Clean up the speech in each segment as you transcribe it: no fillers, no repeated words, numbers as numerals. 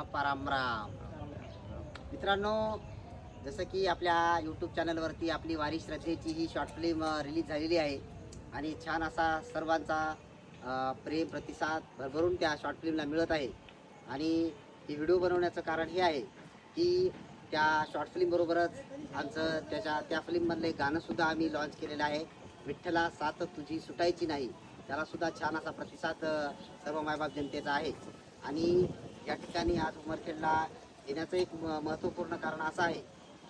बाप्पा राम राम. मित्रांनो, जसं की आपल्या यूट्यूब चॅनलवरती आपली वारी श्रद्धेची ही शॉर्ट फिल्म रिलीज झालेली आहे आणि छान असा सर्वांचा प्रेम प्रतिसाद भरभरून त्या शॉर्ट फिल्मला मिळत आहे. आणि ही व्हिडिओ बनवण्याचं कारण हे आहे की त्या शॉर्ट फिल्मबरोबरच आमचं त्या फिल्ममधलं गाणंसुद्धा आम्ही लॉन्च केलेलं आहे. विठ्ठला साथ तुझी सुटायची नाही. त्यालासुद्धा छान असा प्रतिसाद सर्व मायबाप जनतेचा आहे. आणि या ठिकाणी आज उमरखेडला येण्याचं एक महत्त्वपूर्ण कारण असं आहे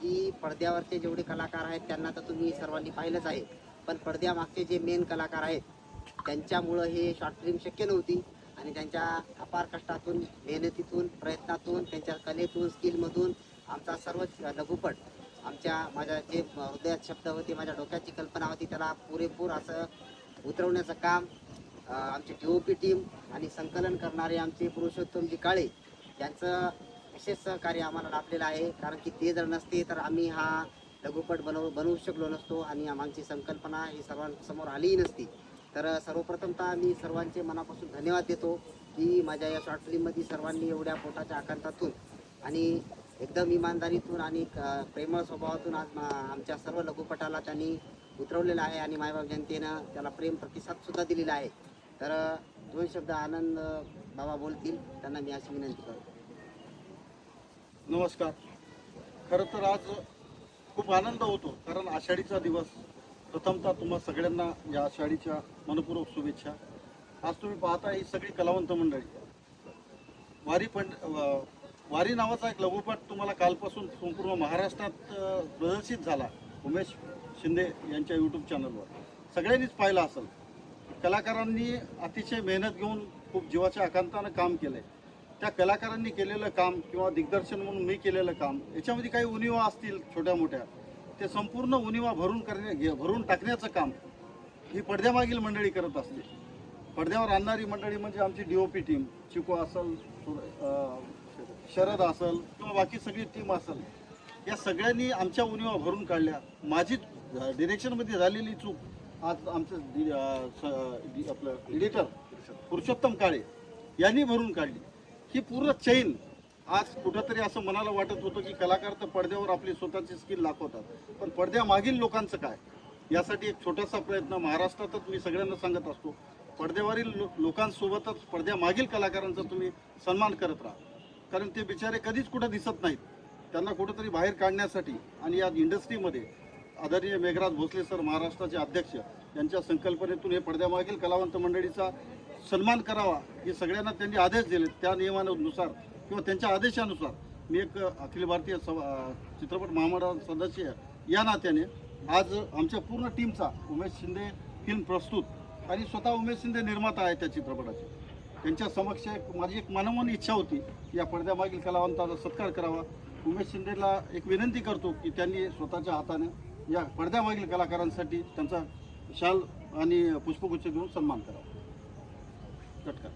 की पडद्यावरचे जेवढे कलाकार आहेत त्यांना तर तुम्ही सर्वांनी पाहिलंच आहे, पण पडद्यामागचे जे मेन कलाकार आहेत त्यांच्यामुळं हे शॉर्ट फिल्म शक्य नव्हती. आणि त्यांच्या अपार कष्टातून, मेहनतीतून, प्रयत्नातून, त्यांच्या कलेतून, स्किलमधून आमचा सर्व लघुपट माझ्या जे हृदयात शब्द होते, माझ्या डोक्याची कल्पना होती, त्याला पुरेपूर असं उतरवण्याचं काम आमची DOP टीम आणि संकलन करणारे आमचे पुरुषोत्तमजी काळे यांचं विशेष सहकार्य आम्हाला लाभलेलं आहे. कारण की ते जर नसते तर आम्ही हा लघुपट बनवू शकलो नसतो आणि आमची संकल्पना ही सर्वांसमोर आलीही नसती. तर सर्वप्रथमतः मी सर्वांचे मनापासून धन्यवाद देतो की माझ्या या शॉर्ट फिल्ममध्ये सर्वांनी एवढ्या पोटाच्या आकांतातून आणि एकदम इमानदारीतून आणि प्रेमळ स्वभावातून आज आमच्या सर्व लघुपटाला त्यांनी उतरवलेलं आहे आणि मायबाप जनतेनं त्याला प्रेम प्रतिसादसुद्धा दिलेला आहे. तर दोन शब्द आनंद बाबा बोलतील, त्यांना मी अशी विनंती करतो. नमस्कार. खरं तर आज खूप आनंद होतो, कारण आषाढीचा दिवस. प्रथमतः तुम्हा सगळ्यांना या आषाढीच्या मनपूर्वक शुभेच्छा. आज तुम्ही पाहता ही सगळी कलावंत मंडळी. वारी नावाचा एक लघुपट तुम्हाला कालपासून संपूर्ण महाराष्ट्रात प्रदर्शित झाला उमेश शिंदे यांच्या यूट्यूब चॅनलवर. सगळ्यांनीच पाहिलं असेल. कलाकारांनी अतिशय मेहनत घेऊन खूप जीवाच्या आकांतानं काम केलं आहे. त्या कलाकारांनी केलेलं काम किंवा दिग्दर्शन म्हणून मी केलेलं काम, याच्यामध्ये काही उणिवा असतील छोट्या मोठ्या, ते संपूर्ण उणिवा भरून टाकण्याचं काम ही पडद्यामागील मंडळी करत असते. पडद्यावर आणणारी मंडळी म्हणजे आमची DOP टीम, चिको असेल, शरद असेल किंवा बाकी सगळी टीम असेल, या सगळ्यांनी आमच्या उणिवा भरून काढल्या. माझी डिरेक्शनमध्ये झालेली चूक आज आमचं आपलं एडिटर पुरुषोत्तम काळे यांनी भरून काढली. ही पूर्ण चैन आज कुठंतरी असं मनाला वाटत होतं की कलाकार तर पडद्यावर आपली स्वतःची स्किल दाखवतात, पण पडद्यामागील लोकांचं काय, यासाठी एक छोटासा प्रयत्न महाराष्ट्रातच मी सगळ्यांना सांगत असतो. पडद्यावरील लोकांसोबतच पडद्यामागील कलाकारांचा तुम्ही सन्मान करत राहा. कारण ते बिचारे कधीच कुठं दिसत नाहीत. त्यांना कुठंतरी बाहेर काढण्यासाठी आणि या इंडस्ट्रीमध्ये आदरणीय मेघराज भोसले सर, महाराष्ट्राचे अध्यक्ष, यांच्या संकल्पनेतून हे पडद्यामागील कलावंत मंडळीचा सन्मान करावा हे सगळ्यांना त्यांनी आदेश दिले. त्या नियमानुसार किंवा त्यांच्या आदेशानुसार मी एक अखिल भारतीय चित्रपट महामंडळाचा सदस्य या नात्याने आज आमच्या पूर्ण टीमचा उमेश शिंदे फिल्म प्रस्तुत आणि स्वतः उमेश शिंदे निर्माता आहे त्या चित्रपटाचे, त्यांच्या समक्ष माझी एक मनोमन इच्छा होती या पडद्यामागील कलावंताचा सत्कार करावा. उमेश शिंदेला एक विनंती करतो की त्यांनी स्वतःच्या हाताने या पडद्यामागील कलाकारांसाठी त्यांचा शाल आणि पुष्पगुच्छ देऊन सन्मान करावा. चटका.